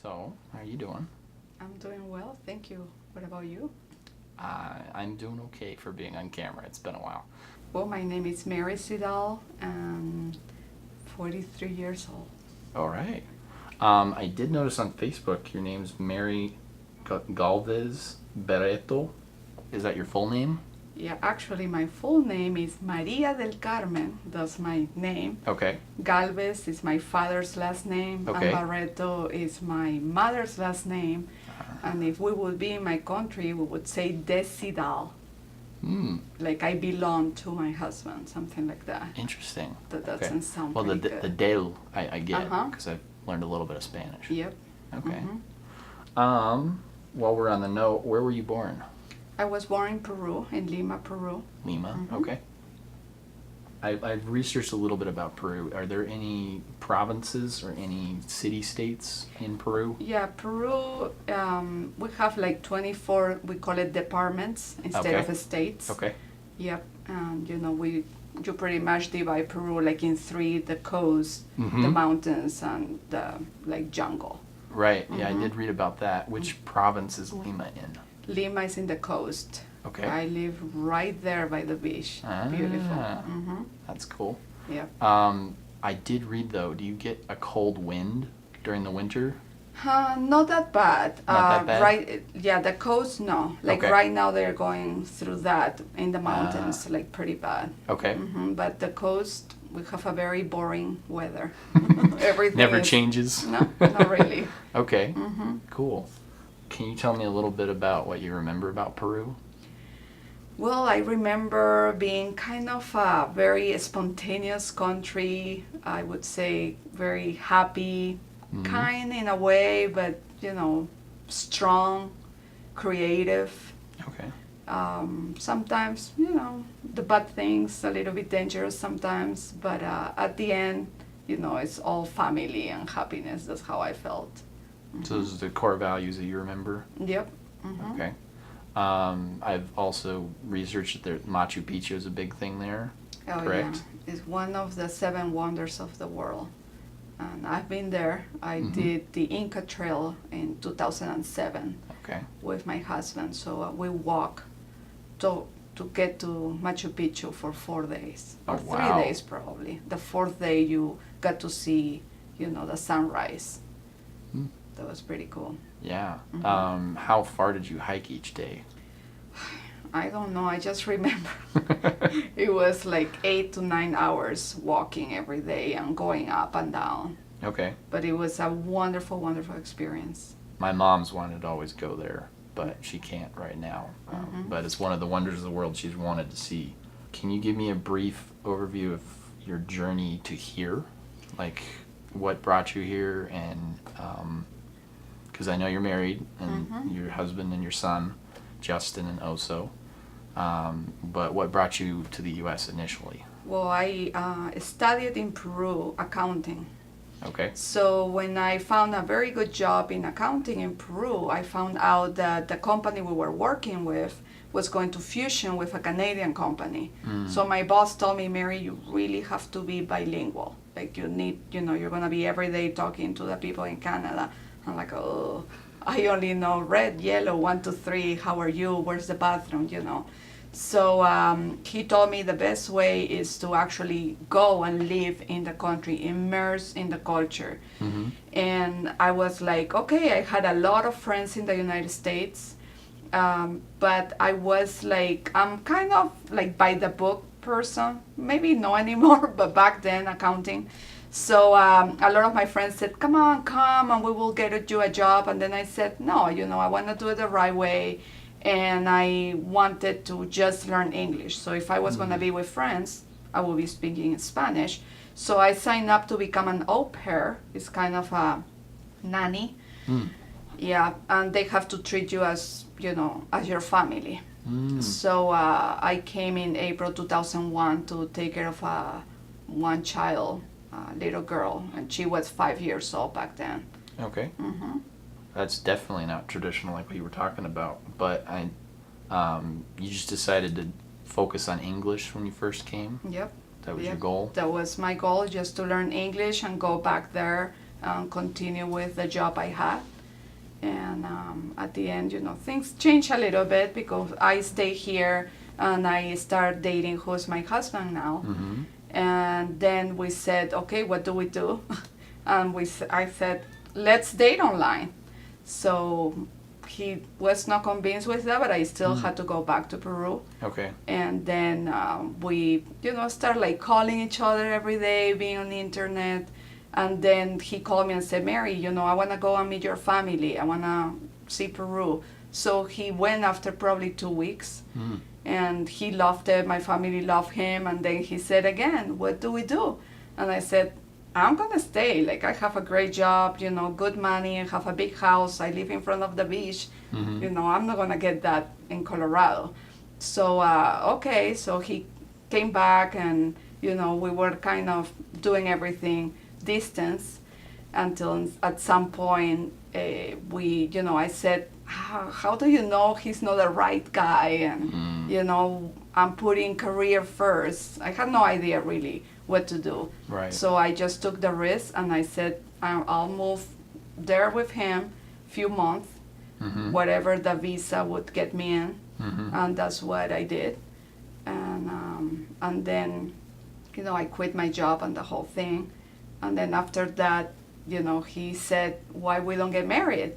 So, how are you doing? I'm doing well, thank you. What about you? I'm doing okay for being on camera. It's been a while. Well, my name is Mary Siddall, and 43 years old. All right. I did notice on Facebook your name's Mary Galvez Barreto. Is that your full name? Yeah, actually, my full name is Maria del Carmen. That's my name. Okay. Galvez is my father's last name, Okay. and Barreto is my mother's last name. And if we would be in my country, we would say de Siddall. Like I belong to my husband, something like that. Interesting. That doesn't Okay. sound Well, pretty the good. del I get Uh-huh. because I've learned a little bit of Spanish. Yep. Okay. Mhm. While we're on the note, where were you born? I was born in Peru, in Lima, Peru. Lima. Mhm. Okay. I've researched a little bit about Peru. Are there any provinces or any city-states in Peru? Yeah, Peru, we have like 24, we call it departments instead Okay. of states. Okay. Yep, and you pretty much divide Peru like in three, the coast, the Mhm. mountains, and the like jungle. Right. Yeah, Mhm. I did read about that. Which province is Lima in? Lima is in the coast. Okay. I live right there by the beach. Beautiful. Ah. Mm-hmm. That's cool. Yep. I did read though. Do you get a cold wind during the winter? Not that bad. Not that bad? Right, yeah, the coast, no. Like Okay. right now they're going through that in the mountains, like pretty bad. Okay. But the coast, we have a very boring weather. Everything Never is- changes. No, not really. Okay. Hmm. Cool. Can you tell me a little bit about what you remember about Peru? Well, I remember being kind of a very spontaneous country. I would say very happy, Mhm. kind in a way, but strong, creative. Okay. Sometimes, the bad things, a little bit dangerous sometimes, but at the end, it's all family and happiness. That's how I felt. So those are the core values that you remember? Yep. Hmm. Okay. I've also researched that Machu Picchu is a big thing there. Oh, Correct? yeah. It's one of the 7 wonders of the world. And I've been there. I Mhm. did the Inca Trail in 2007 Okay. with my husband. So we walk to get to Machu Picchu for 4 days. Oh, Or 3 wow. days, probably. The 4th day, you got to see, the sunrise. Hmm. That was pretty cool. Yeah. Mhm. How far did you hike each day? I don't know. I just remember it was like 8 to 9 hours walking every day and going up and down. Okay. But it was a wonderful, wonderful experience. My mom's wanted to always go there, but she can't right now. Mhm. But it's one of the wonders of the world she's wanted to see. Can you give me a brief overview of your journey to here? Like, what brought you here? And, because I know you're married, and Mhm. your husband and your son, Justin and Oso. But what brought you to the U.S. initially? Well, I studied in Peru accounting. Okay. So when I found a very good job in accounting in Peru, I found out that the company we were working with was going to fusion with a Canadian company. So my boss told me, Mary, you really have to be bilingual. Like you need, you're going to be every day talking to the people in Canada. I'm like, oh, I only know red, yellow, 1, 2, 3. How are you? Where's the bathroom? So he told me the best way is to actually go and live in the country, immerse in the culture. Mm-hmm. And I was like, okay, I had a lot of friends in the United States, but I was like, I'm kind of like by the book person, maybe no anymore, but back then accounting. So a lot of my friends said, come on, come and we will get you a job. And then I said, no, I want to do it the right way. And I wanted to just learn English. So if I was going to be with friends, I would be speaking Spanish. So I signed up to become an au pair. It's kind of a nanny. Mm. Yeah, and they have to treat you as, as your family. Mm. So I came in April 2001 to take care of one child, a little girl, and she was 5 years old back then. Okay. Hmm. That's definitely not traditional like what you were talking about. But you just decided to focus on English when you first came? Yep. That was Yep. your goal? That was my goal, just to learn English and go back there and continue with the job I had. And at the end, things change a little bit because I stay here and I start dating who's my husband now. Mm-hmm. And then we said, okay, what do we do? And I said, let's date online. So he was not convinced with that, but I still had to go back to Peru. Okay. And then we, start like calling each other every day, being on the internet. And then he called me and said, Mary, I want to go and meet your family. I want to see Peru. So he went after probably 2 weeks. Mm. And he loved it. My family loved him. And then he said again, what do we do? And I said, I'm going to stay. Like, I have a great job, good money. I have a big house. I live in front of the beach. Mm-hmm. I'm not going to get that in Colorado. So, okay. So he came back and, we were kind of doing everything distance until at some point I said, how do you know he's not the right guy? And, I'm putting career first. I had no idea really what to do. Right. So I just took the risk and I said, I'll move there with him few months, Mm-hmm. whatever the visa would get me in. Mm-hmm. And that's what I did. And then, I quit my job and the whole thing. And then after that, he said, why we don't get married?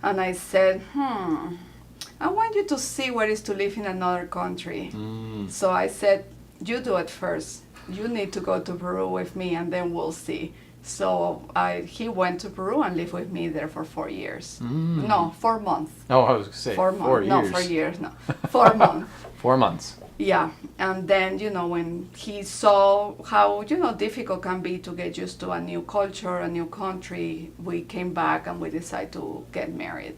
And I said, I want you to see what it is to live in another country. Mm. So I said, you do it first. You need to go to Peru with me and then we'll see. So he went to Peru and lived with me there for 4 years. Mm. No, 4 months. Oh, I was going to say 4 4 months. years. No, 4 years, no. 4 months. 4 months. Yeah, and then, when he saw how, difficult can be to get used to a new culture, a new country, we came back and we decided to get married.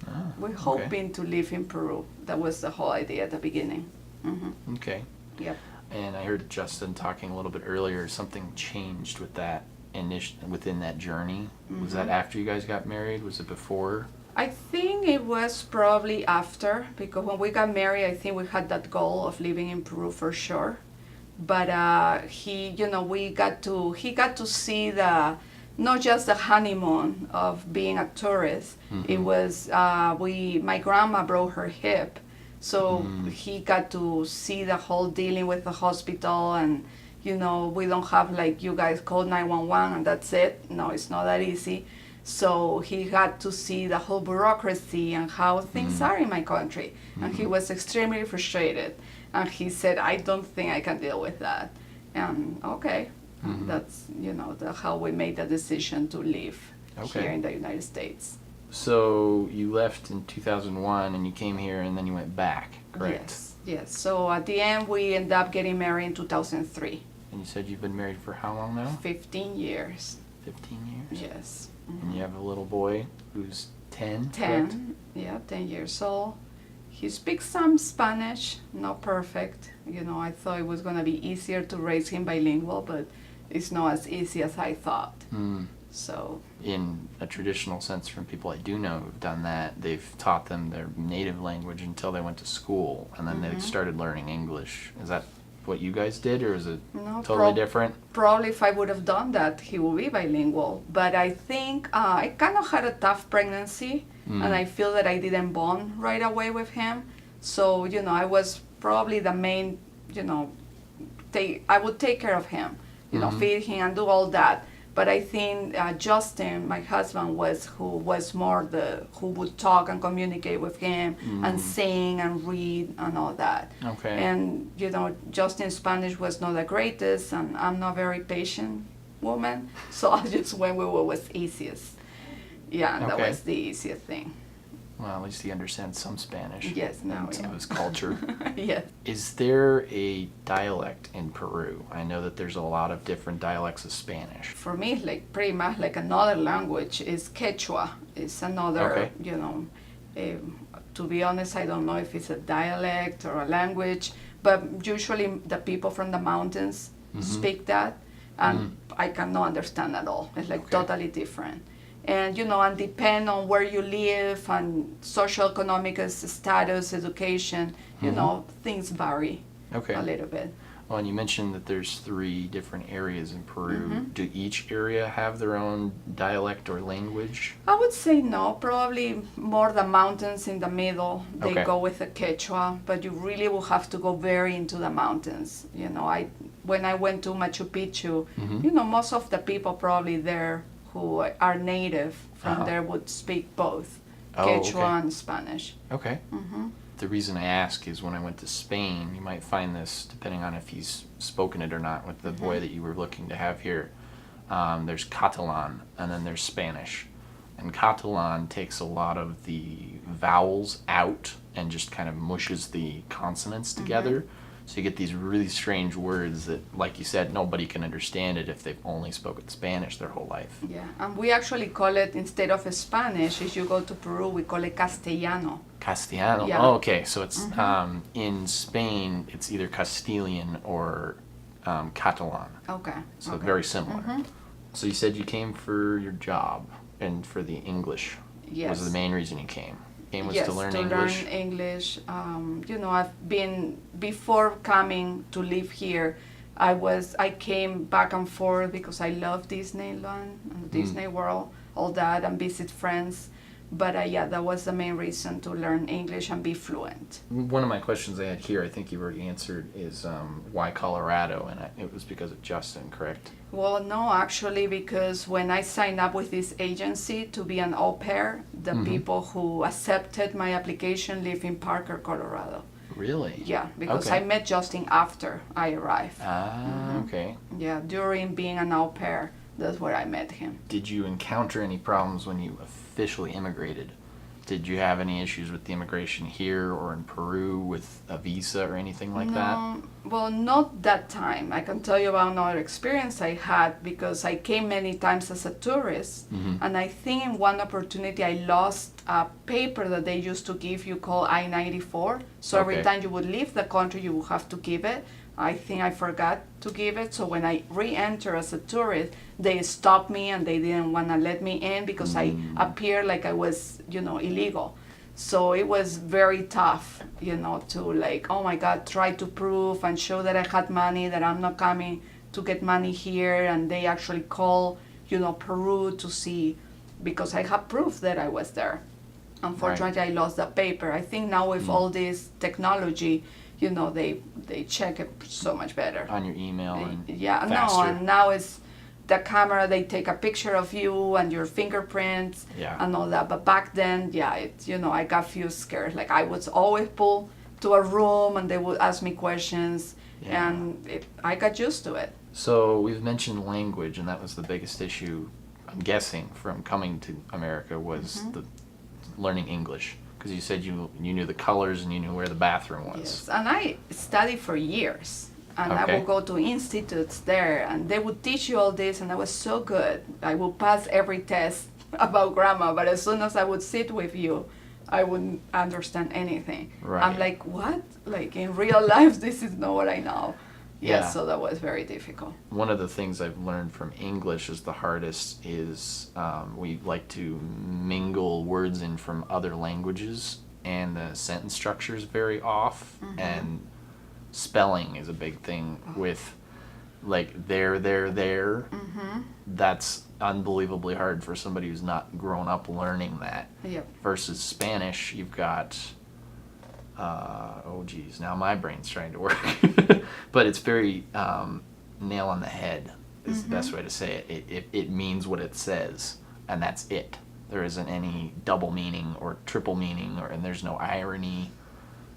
Ah, We're okay. hoping to live in Peru. That was the whole idea at the beginning. Mm-hmm. Okay. Yep. And I heard Justin talking a little bit earlier, something changed with that within that journey. Mm-hmm. Was that after you guys got married? Was it before? I think it was probably after, because when we got married, I think we had that goal of living in Peru for sure. But he got to see not just the honeymoon of being a tourist. Mm-hmm. It was, my grandma broke her hip. So he got to see the whole dealing with the hospital and, we don't have like you guys call 911 and that's it. No, it's not that easy. So he had to see the whole bureaucracy and how things are in my country. And he was extremely frustrated. And he said, I don't think I can deal with that. And okay, that's, how we made the decision to live here in the United States. So you left in 2001 and you came here and then you went back, correct? Yes. So at the end, we ended up getting married in 2003. And you said you've been married for how long now? 15 years. 15 years? Yes. And you have a little boy who's 10, 10, correct? yeah, 10 years old. He speaks some Spanish, not perfect. I thought it was going to be easier to raise him bilingual, but it's not as easy as I thought. So, in a traditional sense, from people I do know who've done that, they've taught them their native language until they went to school, and then they started learning English. Is that what you guys did, or is it no, totally different? Probably if I would have done that, he would be bilingual. But I think I kind of had a tough pregnancy, and I feel that I didn't bond right away with him. So, I was probably the main, I would take care of him, feed him and do all that. But I think Justin, my husband, who would talk and communicate with him and sing and read and all that. Okay. And Justin's Spanish was not the greatest, and I'm not a very patient woman, so I just went with what was easiest. Yeah, that was the easiest thing. Well, at least he understands some Spanish. Yes, now and some yeah. of his culture. Yes. Is there a dialect in Peru? I know that there's a lot of different dialects of Spanish. For me, it's like pretty much like another language is Quechua. It's another, to be honest, I don't know if it's a dialect or a language, but usually the people from the mountains speak that, and I cannot understand at all. It's like totally different. And, and depend on where you live and social economic status, education, things vary a little bit. Well, and you mentioned that there's 3 different areas in Peru. Mhm. Do each area have their own dialect or language? I would say no, probably more the mountains in the middle. They Okay. go with the Quechua, but you really will have to go very into the mountains. You know, when I went to Machu Picchu, Mhm. you know, most of the people probably there who are native from Uh-huh. there would speak both Oh, Quechua okay. and Spanish. Okay. Hmm. The reason I ask is when I went to Spain, you might find this, depending on if he's spoken it or not, with the boy that you were looking to have here. There's Catalan, and then there's Spanish. And Catalan takes a lot of the vowels out and just kind of mushes the consonants together. So you get these really strange words that, like you said, nobody can understand it if they've only spoken Spanish their whole life. Yeah, and we actually call it, instead of Spanish, if you go to Peru, we call it Castellano. Castellano. Yeah. Oh, okay. So it's in Spain, it's either Castilian or Catalan. Okay. So okay. very similar. So you said you came for your job and for the English Yes. was the main reason you came. Came was Yes, to learn English. learn English. You know, I've been, before coming to live here, I came back and forth because I love Disneyland and Disney World, all that, and visit friends. But yeah, that was the main reason to learn English and be fluent. One of my questions I had here, I think you've already answered, is why Colorado? And it was because of Justin, correct? Well, no, actually, because when I signed up with this agency to be an au pair, the people who accepted my application live in Parker, Colorado. Really? Yeah, because Okay. I met Justin after I arrived. Ah, okay. Yeah, during being an au pair, that's where I met him. Did you encounter any problems when you officially immigrated? Did you have any issues with the immigration here or in Peru with a visa or anything like that? No, well, not that time. I can tell you about another experience I had because I came many times as a tourist, and I think in one opportunity I lost a paper that they used to give you called I-94. So every Okay. time you would leave the country, you would have to give it. I think I forgot to give it. So when I re-enter as a tourist, they stopped me and they didn't want to let me in because I appeared like I was, you know, illegal. So it was very tough, you know, to like, oh my God, try to prove and show that I had money, that I'm not coming to get money here. And they actually call, you know, Peru to see, because I have proof that I was there. Unfortunately, I lost the paper. I think now with all this technology, you know, they check it so much better. On your email and Yeah, no, faster. and now it's the camera, they take a picture of you and your fingerprints Yeah. and all that. But back then, yeah, it, you know, I got few scared. Like I was always pulled to a room and they would ask me questions, Yeah. and I got used to it. So we've mentioned language, and that was the biggest issue, I'm guessing, from coming to America was the learning English. Because you said you knew the colors and you knew where the bathroom was. Yes, and I studied for years, and I Okay. would go to institutes there, and they would teach you all this, and I was so good. I would pass every test about grammar, but as soon as I would sit with you, I wouldn't understand anything. Right. I'm like, what? Like in real life, this is not what I know. Yeah. Yeah, so that was very difficult. One of the things I've learned from English is the hardest is we like to mingle words in from other languages, and the sentence structure is very off, and spelling is a big thing with like there. That's unbelievably hard for somebody who's not grown up learning that. Yep. Versus Spanish, you've got oh geez, now my brain's trying to work. But it's very nail on the head is the best way to say it. It means what it says, and that's it. There isn't any double meaning or triple meaning, and there's no irony.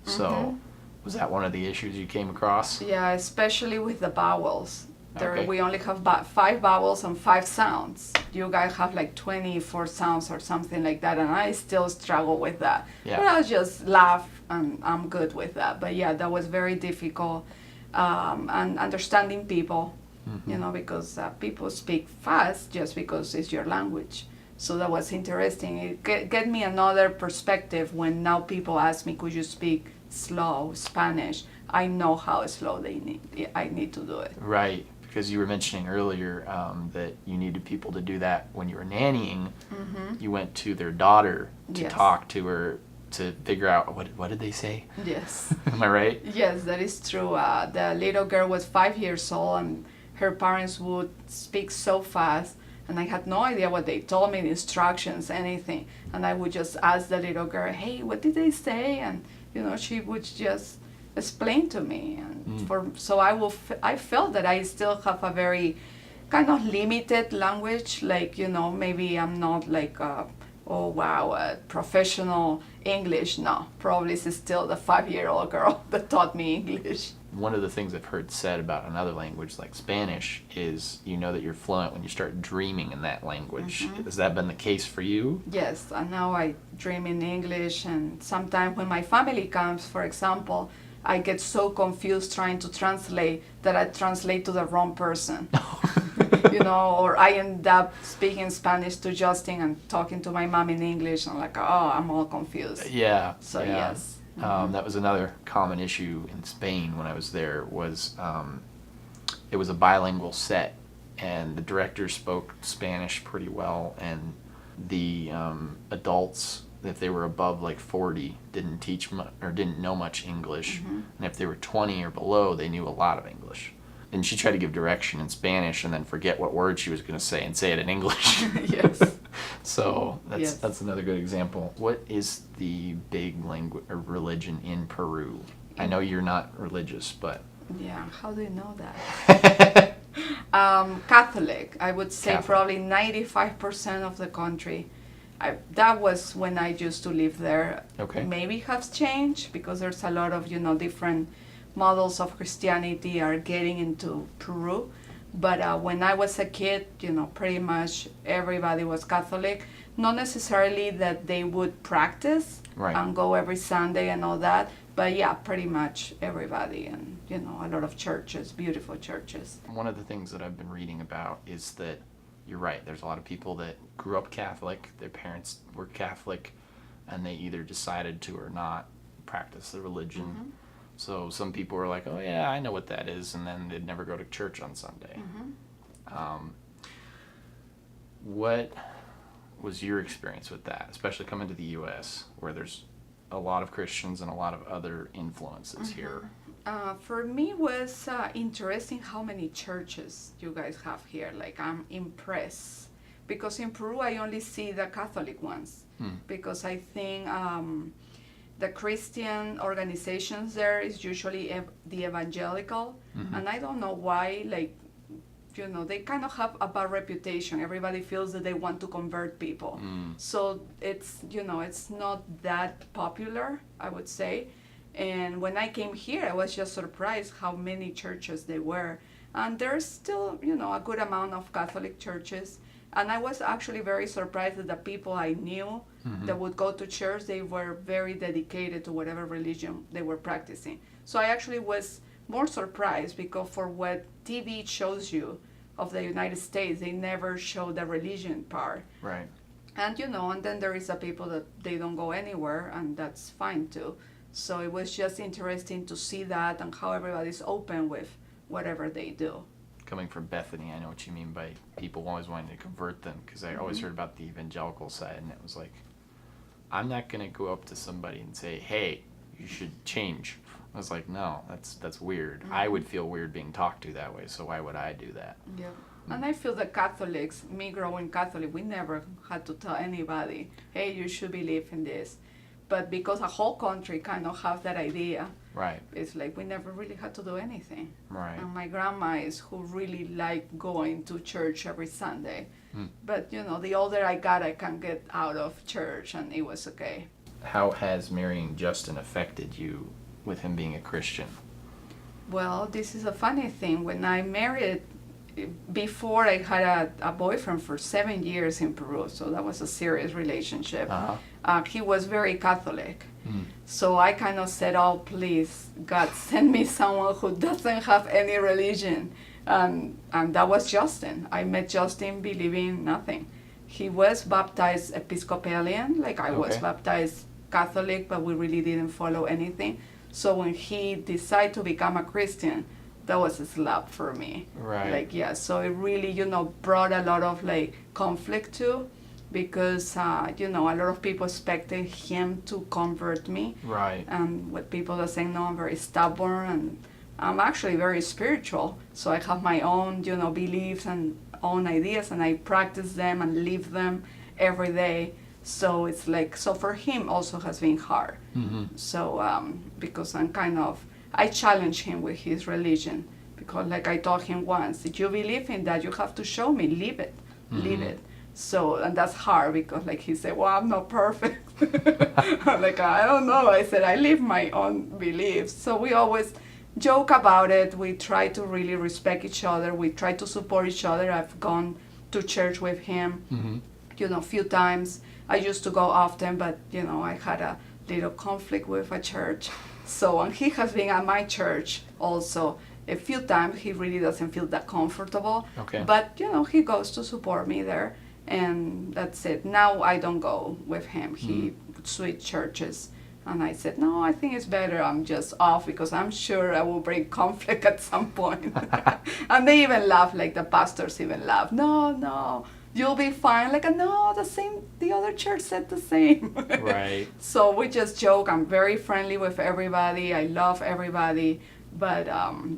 So was that one of the issues you came across? Yeah, especially with the vowels. Okay. We only have 5 vowels and 5 sounds. You guys have like 24 sounds or something like that, and I still struggle with that. Yeah. But I just laugh, and I'm good with that. But yeah, that was very difficult. And understanding people, you know, because people speak fast just because it's your language. So that was interesting. It get me another perspective when now people ask me, could you speak slow Spanish? I know how slow I need to do it. Right, because you were mentioning earlier that you needed people to do that when you were nannying. You went to their daughter to Yes. talk to her to figure out what did they say? Yes. Am I right? Yes, that is true. The little girl was 5 years old, and her parents would speak so fast, and I had no idea what they told me, the instructions, anything. And I would just ask the little girl, "Hey, what did they say?" And she would just explain to me. And I felt that I still have a very kind of limited language. Like maybe I'm not like oh wow, professional English. No, probably it's still the 5-year-old girl that taught me English. One of the things I've heard said about another language like Spanish is that you're fluent when you start dreaming in that language. Has that been the case for you? Yes, and now I dream in English, and sometimes when my family comes, for example, I get so confused trying to translate that I translate to the wrong person. Or I end up speaking Spanish to Justin and talking to my mom in English. I'm like, oh, I'm all confused. Yeah. So yeah. yes. That was another common issue in Spain when I was there. Was it was a bilingual set, and the director spoke Spanish pretty well, and the adults, if they were above like 40, didn't didn't know much English, and if they were 20 or below, they knew a lot of English. And she tried to give direction in Spanish and then forget what word she was going to say and say it in English. Yes. So Yes. that's another good example. What is the big language or religion in Peru? I know you're not religious, but Yeah, how do you know that? Catholic, I would say Catholic. probably 95% of the country. That was when I used to live there. Okay. Maybe has changed because there's a lot of different models of Christianity are getting into Peru. But when I was a kid, pretty much everybody was Catholic. Not necessarily that they would practice Right. and go every Sunday and all that, but yeah, pretty much everybody, and a lot of churches, beautiful churches. one of the things that I've been reading about is that you're right. There's a lot of people that grew up Catholic, their parents were Catholic, and they either decided to or not practice the religion. So some people were like, oh yeah, I know what that is, and then they'd never go to church on Sunday. What was your experience with that, especially coming to the U.S., where there's a lot of Christians and a lot of other influences here? For me, was interesting how many churches you guys have here. Like, I'm impressed. Because in Peru, I only see the Catholic ones. Because I think the Christian organizations there is usually the evangelical. And I don't know why, they kind of have a bad reputation. Everybody feels that they want to convert people. So it's not that popular, I would say. And when I came here, I was just surprised how many churches there were. And there's still, a good amount of Catholic churches. And I was actually very surprised that the people I knew that would go to church, they were very dedicated to whatever religion they were practicing. So I actually was more surprised because for what TV shows you of the United States, they never show the religion part. Right. And and then there is a people that they don't go anywhere, and that's fine too. So it was just interesting to see that and how everybody's open with whatever they do. Coming from Bethany, I know what you mean by people always wanting to convert them, because I always heard about the evangelical side, and it was like, I'm not going to go up to somebody and say, hey, you should change. I was like, no, that's weird. I would feel weird being talked to that way, so why would I do that? Yeah. And I feel that Catholics, me growing Catholic, we never had to tell anybody, hey, you should believe in this. But because a whole country kind of have that idea, Right. it's like we never really had to do anything. Right. And my grandma is who really liked going to church every Sunday. But, the older I got, I can get out of church, and it was okay. How has marrying Justin affected you with him being a Christian? Well, this is a funny thing. When I married, before I had a boyfriend for 7 years in Peru, so that was a serious relationship. He was very Catholic. So I kind of said, oh, please, God, send me someone who doesn't have any religion. And that was Justin. I met Justin believing nothing. He was baptized Episcopalian, like I was Okay. baptized Catholic, but we really didn't follow anything. So when he decided to become a Christian, that was a slap for me. Right. So it really, brought a lot of conflict too. because a lot of people expected him to convert me. Right. And what people are saying, no, I'm very stubborn, and I'm actually very spiritual. So I have my own, beliefs and own ideas, and I practice them and live them every day. So it's like, so for him also has been hard. Mm-hmm. So because I challenge him with his religion, because like I told him once, if you believe in that, you have to show me, live it, live it. So, and that's hard, because like he said, well, I'm not perfect. I'm like, I don't know. I said, I live my own beliefs. So we always joke about it. We try to really respect each other. We try to support each other. I've gone to church with him, a few times. I used to go often, but, I had a little conflict with a church. So, and he has been at my church also a few times. He really doesn't feel that comfortable. Okay. But, he goes to support me there. And that's it. Now I don't go with him. He switched churches. And I said, no, I think it's better I'm just off, because I'm sure I will bring conflict at some point. And they even laugh, like the pastors even laugh. No, you'll be fine. Like, no, the other church said the same. Right. So we just joke. I'm very friendly with everybody. I love everybody. But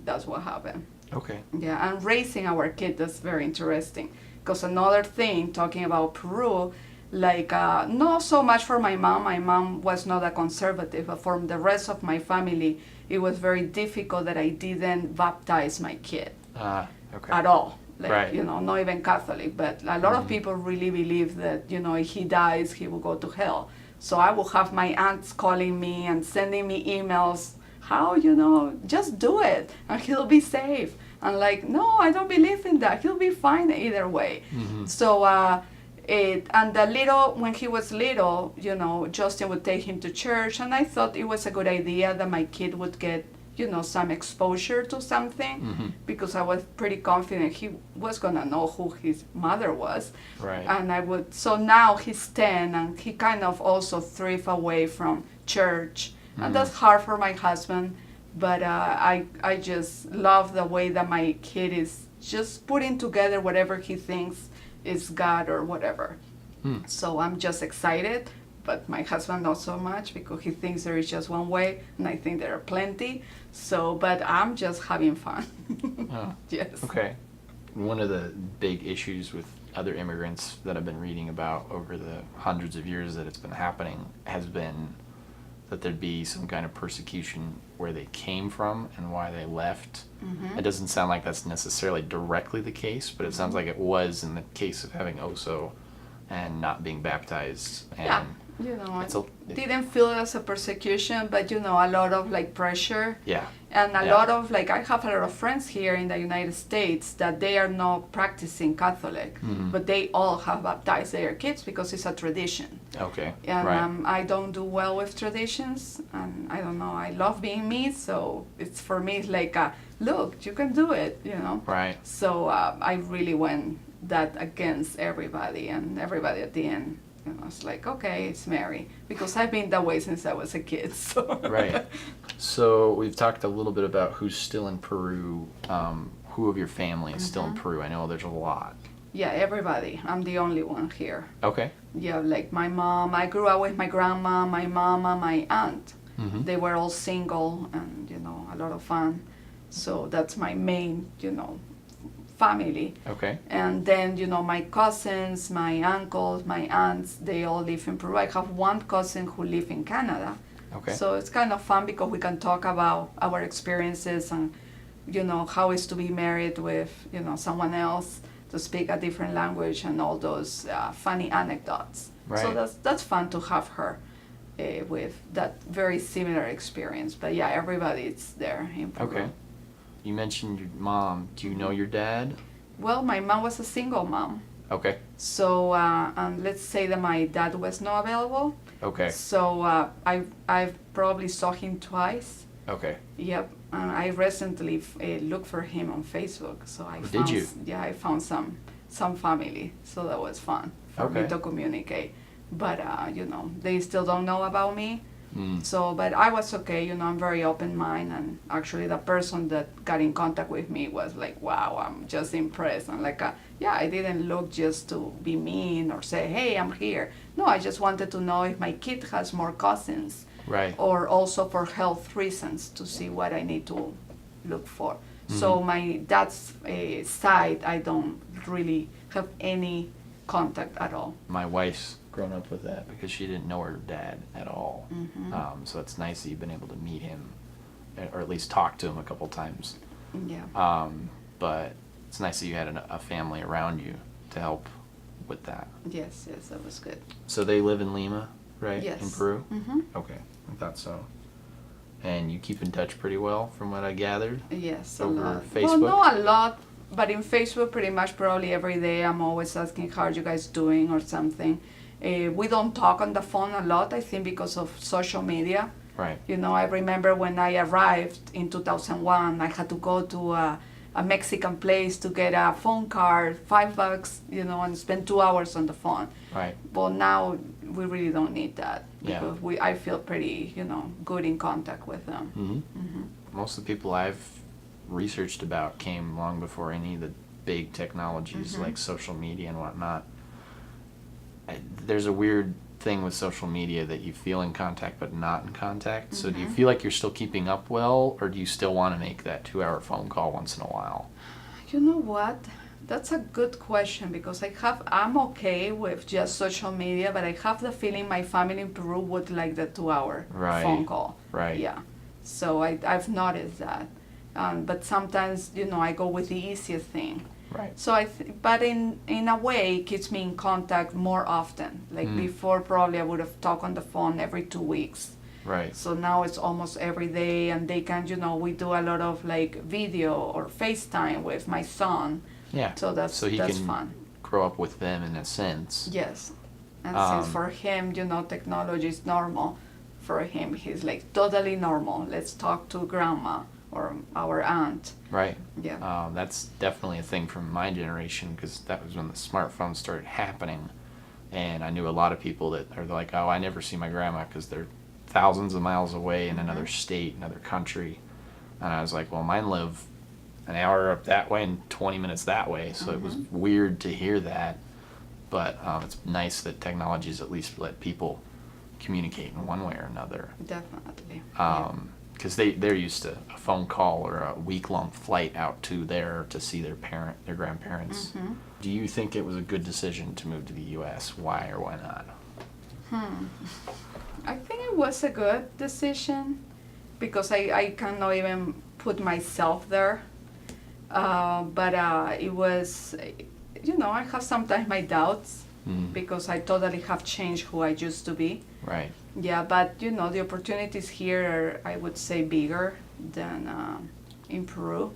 that's what happened. Okay. Yeah, and raising our kid, that's very interesting. Because another thing, talking about Peru, like not so much for my mom. My mom was not a conservative, but for the rest of my family, it was very difficult that I didn't baptize my kid Okay. at all. Like, Right. Not even Catholic, but a lot of people really believe that, if he dies, he will go to hell. So I will have my aunts calling me and sending me emails, how, just do it and he'll be safe. I'm like, no, I don't believe in that. He'll be fine either way. So, when he was little, Justin would take him to church, and I thought it was a good idea that my kid would get, some exposure to something, because I was pretty confident he was gonna know who his mother was. Right. And so now he's 10, and he kind of also thrift away from church, and that's hard for my husband. But I just love the way that my kid is just putting together whatever he thinks is God or whatever. So I'm just excited, but my husband not so much, because he thinks there is just one way, and I think there are plenty. So, but I'm just having fun. Oh, Yes. okay. One of the big issues with other immigrants that I've been reading about over the hundreds of years that it's been happening has been that there'd be some kind of persecution where they came from and why they left. It doesn't sound like that's necessarily directly the case, but it sounds like it was in the case of having Oso and not being baptized. And Yeah. it's Didn't feel it as a persecution, but a lot of like pressure. yeah. And a Yeah. lot of I have a lot of friends here in the United States that they are not practicing Catholic, but they all have baptized their kids because it's a tradition. Okay. And Right. I don't do well with traditions, and I don't know. I love being me, so it's for me. It's like, look, you can do it, Right. So I really went that against everybody, and everybody at the end, it's like, okay, it's Mary, because I've been that way since I was a kid. So. Right. So we've talked a little bit about who's still in Peru. Who of your family is still in Peru? I know there's a lot. Yeah, everybody. I'm the only one here. Okay. Yeah, like my mom. I grew up with my grandma, my mama, my aunt. They were all single, and a lot of fun. So that's my main, family. Okay. And then, my cousins, my uncles, my aunts, they all live in Peru. I have one cousin who lives in Canada. Okay. So it's kind of fun because we can talk about our experiences and, how it's to be married with, someone else, to speak a different language, and all those funny anecdotes. Right. So that's fun to have her with that very similar experience. But yeah, everybody's there in Peru. Okay. You mentioned your mom. Do you know your dad? Well, my mom was a single mom. Okay. So let's say that my dad was not available. Okay. So I probably saw him twice. Okay. Yep. And I recently looked for him on Facebook. So I Did found, you? Yeah, I found some family. So that was fun for me Okay. to communicate. But they still don't know about me. So, but I was okay, I'm very open-minded, and actually the person that got in contact with me was like, wow, I'm just impressed. And like, yeah, I didn't look just to be mean or say, hey, I'm here. No, I just wanted to know if my kid has more cousins. Right. Or also for health reasons to see what I need to look for. So my dad's side, I don't really have any contact at all. My wife's grown up with that because she didn't know her dad at all. So it's nice that you've been able to meet him, or at least talk to him a couple times. Yeah. But it's nice that you had a family around you to help with that. Yes, that was good. So they live in Lima, right? Yes. In Peru? Mm-hmm. Okay, I thought so. And you keep in touch pretty well, from what I gathered? Yes, Over a lot. Facebook? Well, not a lot, but in Facebook, pretty much probably every day, I'm always asking, how are you guys doing or something. We don't talk on the phone a lot, I think, because of social media. Right. I remember when I arrived in 2001, I had to go to a Mexican place to get a phone card, $5, and spend 2 hours on the phone. Right. But now we really don't need that Yeah. because I feel pretty, good in contact with them. Most of the people I've researched about came long before any of the big technologies like social media and whatnot. There's a weird thing with social media that you feel in contact but not in contact. So do you feel like you're still keeping up well, or do you still want to make that 2-hour phone call once in a while? You know what? That's a good question because I'm okay with just social media, but I have the feeling my family in Peru would like the 2-hour Right. phone call. Right. Yeah. So I've noticed that. But sometimes, I go with the easiest thing. Right. So but in a way, it keeps me in contact more often. Like before, probably I would have talked on the phone every 2 weeks. Right. So now it's almost every day, and they can, we do a lot of like video or FaceTime with my son. Yeah. So that's he can fun. grow up with them in a sense. Yes. And since for him, technology is normal, for him, he's like totally normal. Let's talk to grandma or our aunt. Right. Yeah. That's definitely a thing from my generation because that was when the smartphones started happening. And I knew a lot of people that are like, oh, I never see my grandma because they're thousands of miles away in another state, another country. And I was like, well, mine live an hour up that way and 20 minutes that way. So it was weird to hear that. But it's nice that technology's at least let people communicate in one way or another. Definitely. Because they're used to a phone call or a week-long flight out to there to see their grandparents. Do you think it was a good decision to move to the U.S.? Why or why not? I think it was a good decision because I cannot even put myself there. But it was, I have sometimes my doubts because I totally have changed who I used to be. Right. Yeah, but the opportunities here are, I would say, bigger than in Peru.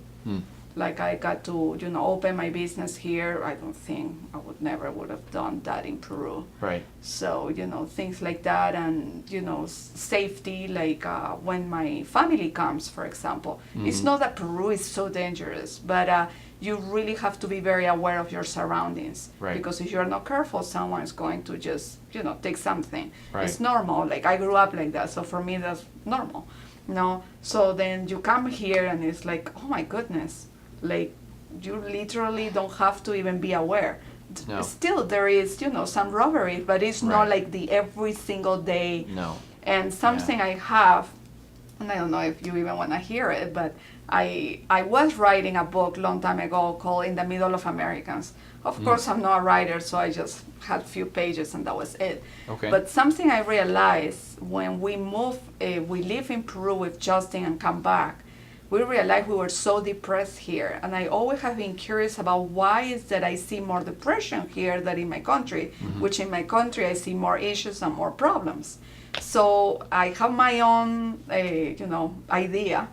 Like I got to, open my business here. I don't think I would have done that in Peru. Right. So, things like that and, safety, like when my family comes, for example. It's not that Peru is so dangerous, but you really have to be very aware of your surroundings. Right. Because if you're not careful, someone is going to just, take something. Right. It's normal. Like I grew up like that, so for me that's normal. So then you come here and it's like, oh my goodness. Like you literally don't have to even be aware. No. Still there is, some robbery, but it's not Right. like the every single day. No. And something I have, and I don't know if you even want to hear it, but I was writing a book long time ago called In the Middle of Americans. Of course, I'm not a writer, so I just had a few pages and that was it. Okay. But something I realized when we live in Peru with Justin and come back, we realized we were so depressed here. And I always have been curious about why is that I see more depression here than in my country, which in my country I see more issues and more problems. So I have my own, idea.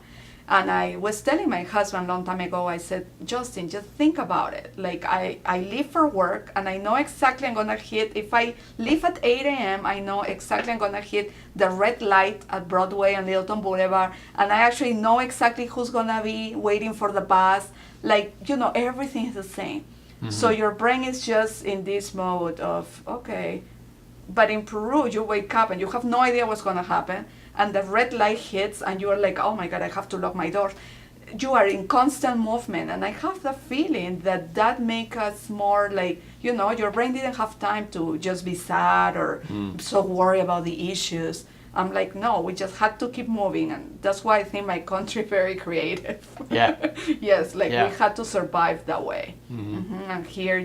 And I was telling my husband a long time ago, I said, Justin, just think about it. Like I leave for work and I know exactly I'm gonna hit, if I leave at 8 a.m., I know exactly I'm gonna hit the red light at Broadway and Littleton Boulevard. And I actually know exactly who's gonna be waiting for the bus. Like, everything is the same. So your brain is just in this mode of, okay, But in Peru, you wake up and you have no idea what's going to happen. And the red light hits and you are like, oh my God, I have to lock my door. You are in constant movement. And I have the feeling that makes us more like, your brain didn't have time to just be sad or so worry about the issues. I'm like, no, we just had to keep moving. And that's why I think my country very creative. Yeah. Yes, like Yeah. we had to survive that way. And here,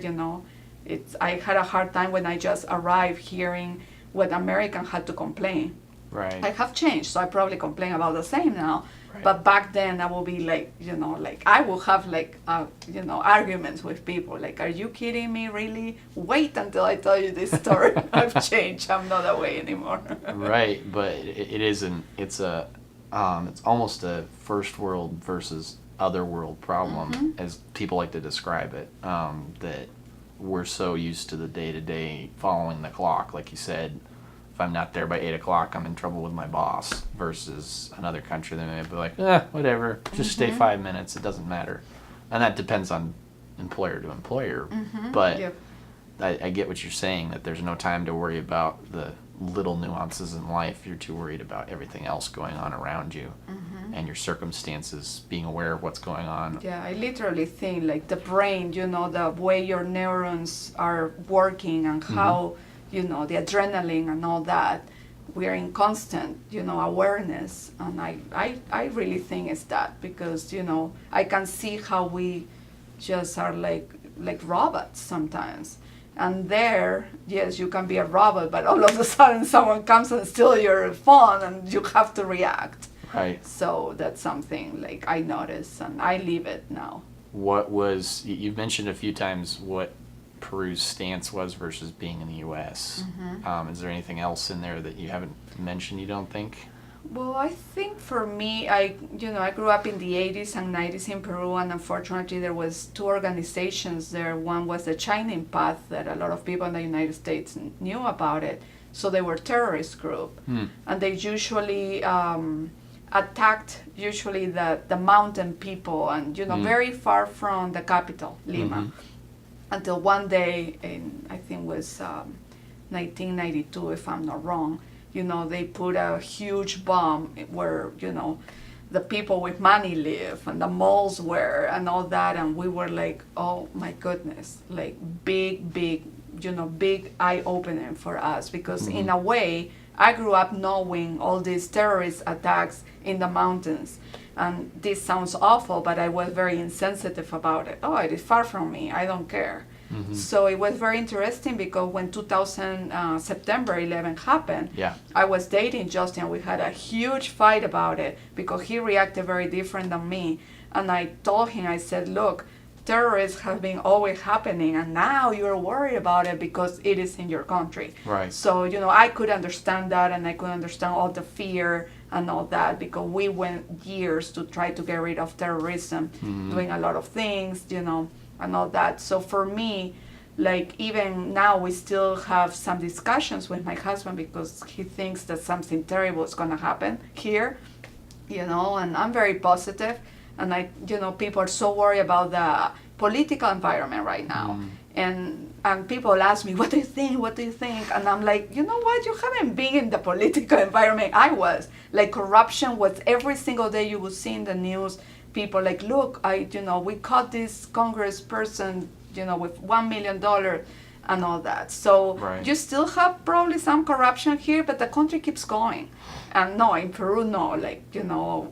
I had a hard time when I just arrived hearing what American had to complain. Right. I have changed, so I probably complain about the same now. Right. But back then, I will be like, I will have arguments with people. Like, are you kidding me? Really? Wait until I tell you this story. I've changed. I'm not that way anymore. Right, but it isn't. It's almost a first world versus other world problem, as people like to describe it. That we're so used to the day-to-day following the clock, like you said. If I'm not there by 8 o'clock, I'm in trouble with my boss. Versus another country, they may be like, whatever, just stay 5 minutes, it doesn't matter. And that depends on employer to employer. But Yep. I get what you're saying, that there's no time to worry about the little nuances in life. You're too worried about everything else going on around you and your circumstances, being aware of what's going on. Yeah, I literally think like the brain, the way your neurons are working and how, the adrenaline and all that, we're in constant, awareness. And I really think it's that because, I can see how we just are like robots sometimes. And there, yes, you can be a robot, but all of a sudden someone comes and steals your phone and you have to react. Right. So that's something like I notice and I live it now. You've mentioned a few times what Peru's stance was versus being in the U.S. Is there anything else in there that you haven't mentioned, you don't think? Well, I think for me, I grew up in the 80s and 90s in Peru, and unfortunately there was two organizations there. One was the Shining Path that a lot of people in the United States knew about it. So they were a terrorist group, and they usually attacked the mountain people and, very far from the capital, Lima. Until one day in, I think it was 1992, if I'm not wrong, they put a huge bomb where, the people with money live and the malls were and all that. And we were like, oh my goodness, like big, big eye-opening for us. Because in a way, I grew up knowing all these terrorist attacks in the mountains. And this sounds awful, but I was very insensitive about it. Oh, it is far from me. I don't care. So it was very interesting because when September 11 happened, I was dating Justin. We had a huge fight about it because he reacted very different than me. And I told him, I said, look, terrorists have been always happening, and now you're worried about it because it is in your country. Right. So, I could understand that, and I could understand all the fear and all that because we went years to try to get rid of terrorism, doing a lot of things, and all that. So for me, like even now we still have some discussions with my husband because he thinks that something terrible is going to happen here, and I'm very positive. And people are so worried about the political environment right now. And people ask me, what do you think? And I'm like, you know what? You haven't been in the political environment I was. Like corruption was every single day you would see in the news. People like, look, we caught this congressperson, with $1 million and all that. So you still have probably some corruption here, but the country keeps going. And no, in Peru, no, like,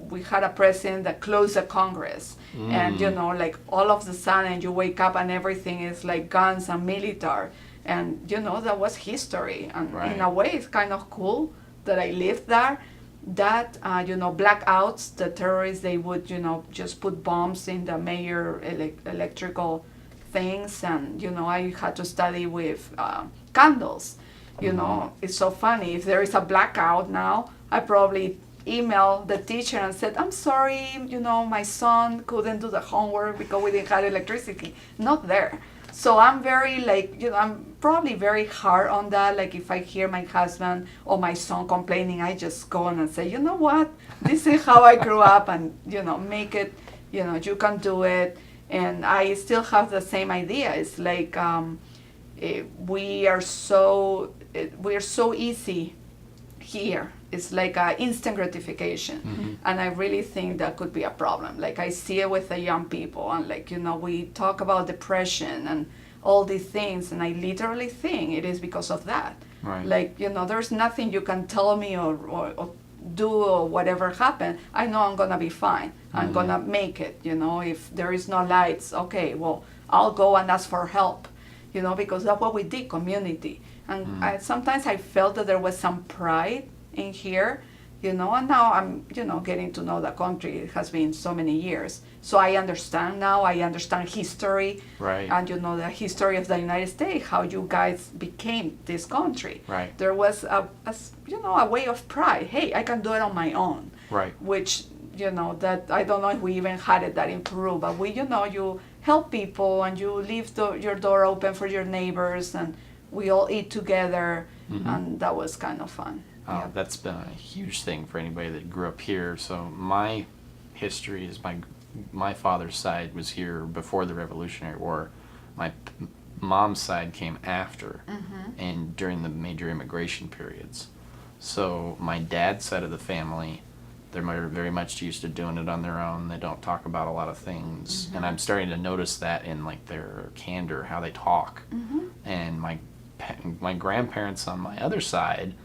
we had a president that closed the Congress. And, like all of a sudden you wake up and everything is like guns and military. And, that was history. And in a way, it's kind of cool that I lived there. That, blackouts, the terrorists, they would, just put bombs in the major electrical things. And, I had to study with candles. It's so funny. If there is a blackout now, I probably emailed the teacher and said, I'm sorry, my son couldn't do the homework because we didn't have electricity. Not there. So I'm very I'm probably very hard on that. Like if I hear my husband or my son complaining, I just go on and say, you know what? This is how I grew up and, make it, you can do it. And I still have the same idea. It's like we are so we're so easy here. It's like a instant gratification. And I really think that could be a problem. Like I see it with the young people, and like, we talk about depression and all these things, and I literally think it is because of that. Right. Like, there's nothing you can tell me or do or whatever happened. I know I'm gonna be fine. I'm gonna make it. If there is no lights, okay, well, I'll go and ask for help. Because that's what we did, community. And sometimes I felt that there was some pride in here, and now I'm, getting to know the country. It has been so many years. So I understand now. I understand history. Right. And, the history of the United States, how you guys became this country. Right. There was a way of pride. Hey, I can do it on my own. Right. Which, that I don't know if we even had it that in Peru, but we, you help people and you leave your door open for your neighbors, and we all eat together, and that was kind of fun. Yeah. That's been a huge thing for anybody that grew up here. So my history is my father's side was here before the Revolutionary War. My mom's side came after, and during the major immigration periods. So my dad's side of the family, they're very much used to doing it on their own. They don't talk about a lot of things, and I'm starting to notice that in like their candor, how they talk. And my grandparents on my other side,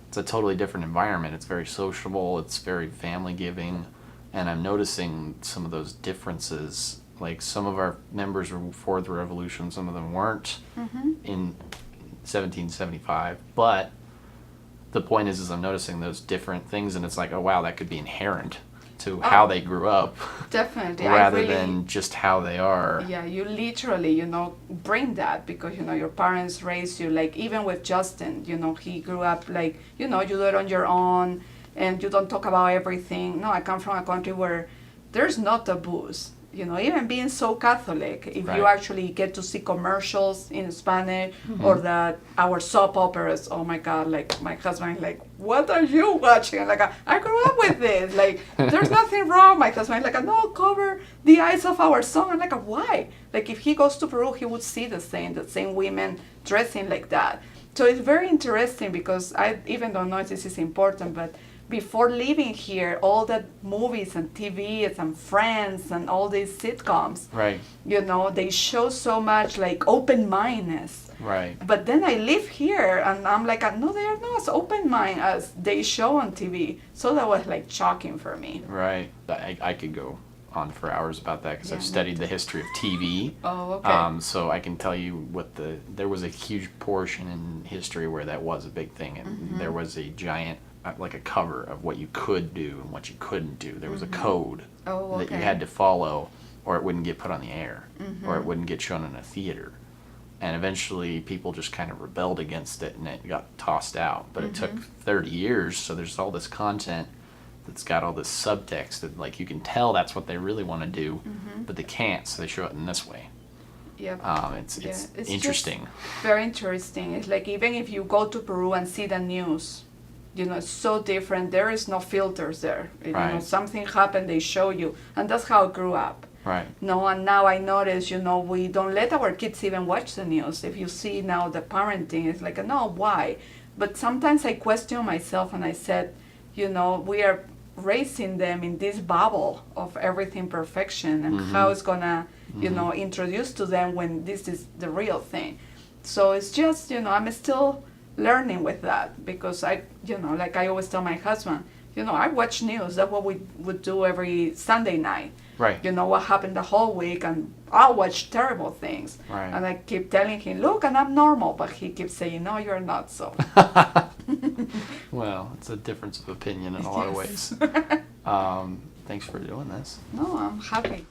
it's a totally different environment. It's very sociable. It's very family giving, and I'm noticing some of those differences. Like some of our members were for the revolution, some of them weren't in 1775. But the point is I'm noticing those different things, and it's like, oh wow, that could be inherent to how they grew up. Definitely. rather than just how they are. Yeah, you literally, bring that because, your parents raised you, like even with Justin, he grew up like, you do it on your own and you don't talk about everything. No, I come from a country where there's no taboos. Even being so Catholic, if you actually get to see commercials in Spanish or that our soap operas, oh my God, like my husband, like, what are you watching? And like, I grew up with this. Like, there's nothing wrong. My husband, like, no, cover the eyes of our son. I'm like, why? Like, if he goes to Peru, he would see the same women dressing like that. So it's very interesting because I even don't know if this is important, but before leaving here, all the movies and TVs and Friends and all these sitcoms, Right. They show so much like open-mindedness. Right. But then I live here and I'm like, no, they are not as open-minded as they show on TV. So that was like shocking for me. Right. I could go on for hours about that because Yeah, I've me studied the history of TV. Oh, okay. So I can tell you there was a huge portion in history where that was a big thing, and there was a giant, like a cover of what you could do and what you couldn't do. There was a code that you had to follow, or it wouldn't get put on the air, or it wouldn't get shown in a theater. And eventually people just kind of rebelled against it and it got tossed out. But it took 30 years, so there's all this content that's got all this subtext that, like, you can tell that's what they really want to do, but they can't, so they show it in this way. Yep. It's interesting. Very interesting. It's like even if you go to Peru and see the news, it's so different. There is no filters there. Right. Something happened, they show you. And that's how I grew up. Right. No, and now I notice, we don't let our kids even watch the news. If you see now the parenting, it's like, no, why? But sometimes I question myself and I said, we are raising them in this bubble of everything perfection and how it's gonna, introduce to them when this is the real thing. So it's just, I'm still learning with that because I, like I always tell my husband, I watch news. That's what we would do every Sunday night. Right. What happened the whole week, and I'll watch terrible things. Right. And I keep telling him, look, and I'm normal, but he keeps saying, no, you're not so. Well, it's a difference of opinion in a lot of ways. Thanks for doing this. No, I'm happy.